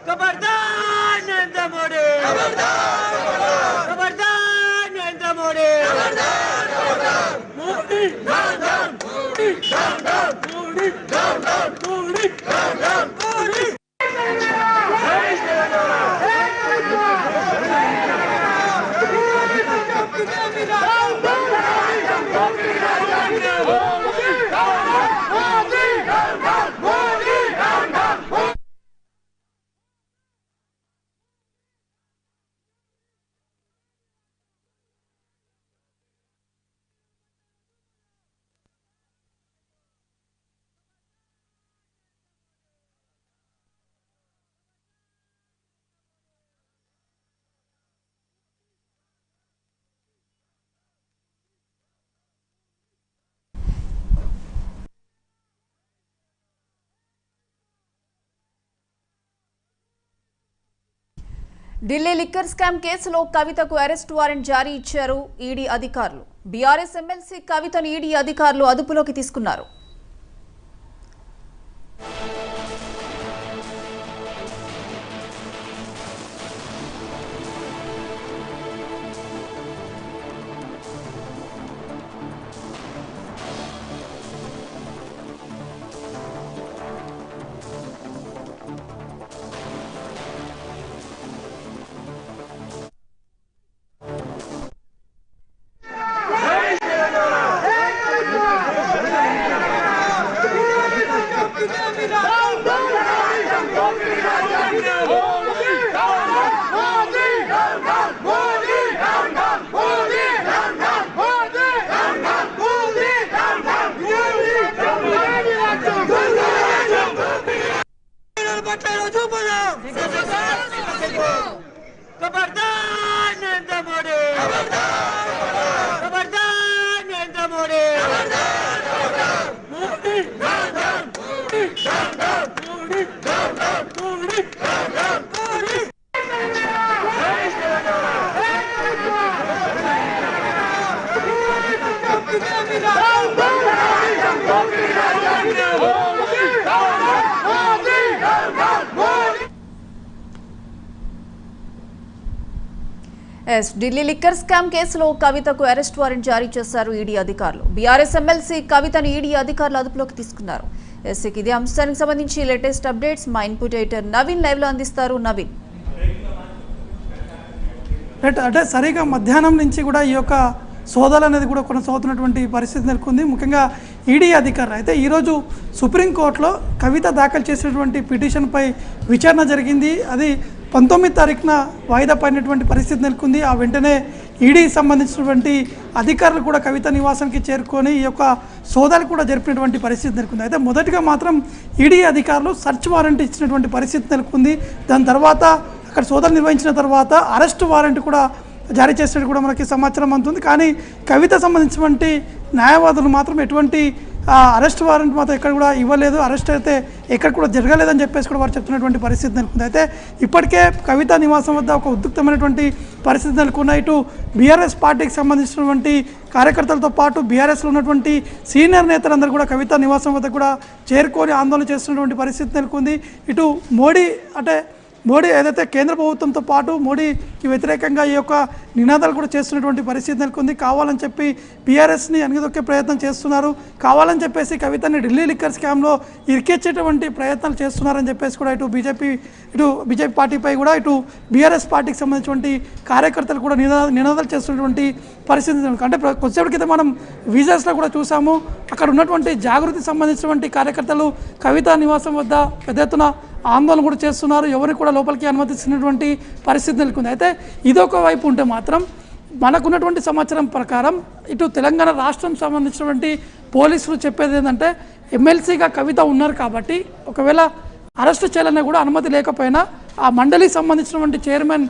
खबरदार नरेंद्र मोदी, खबरदार Narendra Modi, Modi down down, Modi down down, Modi down down, Modi down down, Modi Delhi liquor scam కేసులో కవితకు అరెస్ట్ వారెంట్ జారీ ఇచ్చారు ఈడీ అధికారులు. బీఆర్ఎస్ ఎమ్మెల్సీ కవితను ఈడీ అధికారులు అదుపులోకి తీసుకున్నారు. खबरदार नरेंद्र मोदी, खबरदार Narendra Modi, Modi down down, Modi down down, Modi down down, Modi down down, Modi Delhi liquor scam కేసులో కవితకు అరెస్ట్ వారెంట్ జారీ చేశారు ఈడీ అధికారులు. బీఆర్ఎస్ ఎమ్మెల్సీ కవితను ఈడీ అధికారులు అదుపులోకి తీసుకున్నారు. ఇదే అంశానికి సంబంధించి లేటెస్ట్ అప్డేట్స్ మా ఇన్పుట్ ఎడిటర్ నవీన్ లైవ్ లో అందిస్తారు. నవీన్, అంటే సరిగా మధ్యాహ్నం నుంచి కూడా ఈ యొక్క సోదాలు అనేది కూడా కొనసాగుతున్నటువంటి పరిస్థితి నెలకొంది. ముఖ్యంగా ఈడీ అధికారులు అయితే ఈరోజు సుప్రీంకోర్టులో కవిత దాఖలు చేసినటువంటి పిటిషన్పై విచారణ జరిగింది. అది 19వ తారీఖున వాయిదా పడినటువంటి పరిస్థితి నెలకొంది. ఆ వెంటనే ఈడీకి సంబంధించినటువంటి అధికారులు కూడా కవిత నివాసానికి చేరుకొని ఈ యొక్క సోదాలు కూడా జరిపినటువంటి పరిస్థితి నెలకొంది. అయితే మొదటిగా మాత్రం ఈడీ అధికారులు సర్చ్ వారెంట్ ఇచ్చినటువంటి పరిస్థితి నెలకొంది. దాని తర్వాత అక్కడ సోదాలు నిర్వహించిన తర్వాత అరెస్ట్ వారెంట్ కూడా జారీ చేసినట్టు కూడా మనకి సమాచారం అందుతుంది. కానీ కవిత సంబంధించినటువంటి న్యాయవాదులు మాత్రం ఎటువంటి అరెస్ట్ వారెంట్ మాత్రం ఎక్కడ కూడా ఇవ్వలేదు, అరెస్ట్ అయితే ఎక్కడ కూడా జరగలేదని చెప్పేసి కూడా వారు చెప్తున్నటువంటి పరిస్థితి నెలకొంది. అయితే ఇప్పటికే కవిత నివాసం వద్ద ఒక ఉద్రిక్తమైనటువంటి పరిస్థితి నెలకొన్న ఇటు బీఆర్ఎస్ పార్టీకి సంబంధించినటువంటి కార్యకర్తలతో పాటు బీఆర్ఎస్లో ఉన్నటువంటి సీనియర్ నేతలందరూ కూడా కవిత నివాసం వద్ద కూడా చేరుకొని ఆందోళన చేస్తున్నటువంటి పరిస్థితి నెలకొంది. ఇటు మోడీ ఏదైతే కేంద్ర ప్రభుత్వంతో పాటు మోడీకి వ్యతిరేకంగా ఈ యొక్క నినాదాలు కూడా చేస్తున్నటువంటి పరిస్థితి నెలకొంది. కావాలని చెప్పి బీఆర్ఎస్ని అణగదొక్కే ప్రయత్నం చేస్తున్నారు, కావాలని చెప్పేసి కవితని ఢిల్లీ లిక్కర్ స్కామ్లో ఇరికిచ్చేటువంటి ప్రయత్నాలు చేస్తున్నారని చెప్పేసి కూడా ఇటు బీజేపీ పార్టీపై కూడా ఇటు బీఆర్ఎస్ పార్టీకి సంబంధించినటువంటి కార్యకర్తలు కూడా నినాదాలు చేస్తున్నటువంటి పరిస్థితి. అంటే కొద్దిసేపటి క్రితం మనం విజువల్స్లో కూడా చూసాము, అక్కడ ఉన్నటువంటి జాగృతి సంబంధించినటువంటి కార్యకర్తలు కవిత నివాసం వద్ద పెద్ద ఎత్తున ఆందోళన కూడా చేస్తున్నారు, ఎవరికి కూడా లోపలికి అనుమతిస్తున్నటువంటి పరిస్థితి నెలకొంది. అయితే ఇదొక వైపు ఉంటే మాత్రం మనకున్నటువంటి సమాచారం ప్రకారం ఇటు తెలంగాణ రాష్ట్రం సంబంధించినటువంటి పోలీసులు చెప్పేది ఏంటంటే ఎమ్మెల్సీగా కవిత ఉన్నారు కాబట్టి ఒకవేళ అరెస్టు చేయాలన్నా కూడా అనుమతి లేకపోయినా ఆ మండలికి సంబంధించినటువంటి చైర్మన్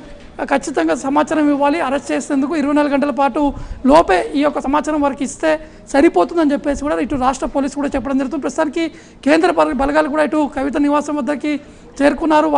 ఖచ్చితంగా సమాచారం ఇవ్వాలి. అరెస్ట్ చేసేందుకు 24 గంటల పాటు లోపే ఈ యొక్క సమాచారం వారికి ఇస్తే సరిపోతుందని చెప్పేసి కూడా ఇటు రాష్ట్ర పోలీసు కూడా చెప్పడం జరుగుతుంది. ప్రస్తుతానికి కేంద్ర బలగాలు కూడా ఇటు కవిత నివాసం వద్దకి చేరుకున్నారు.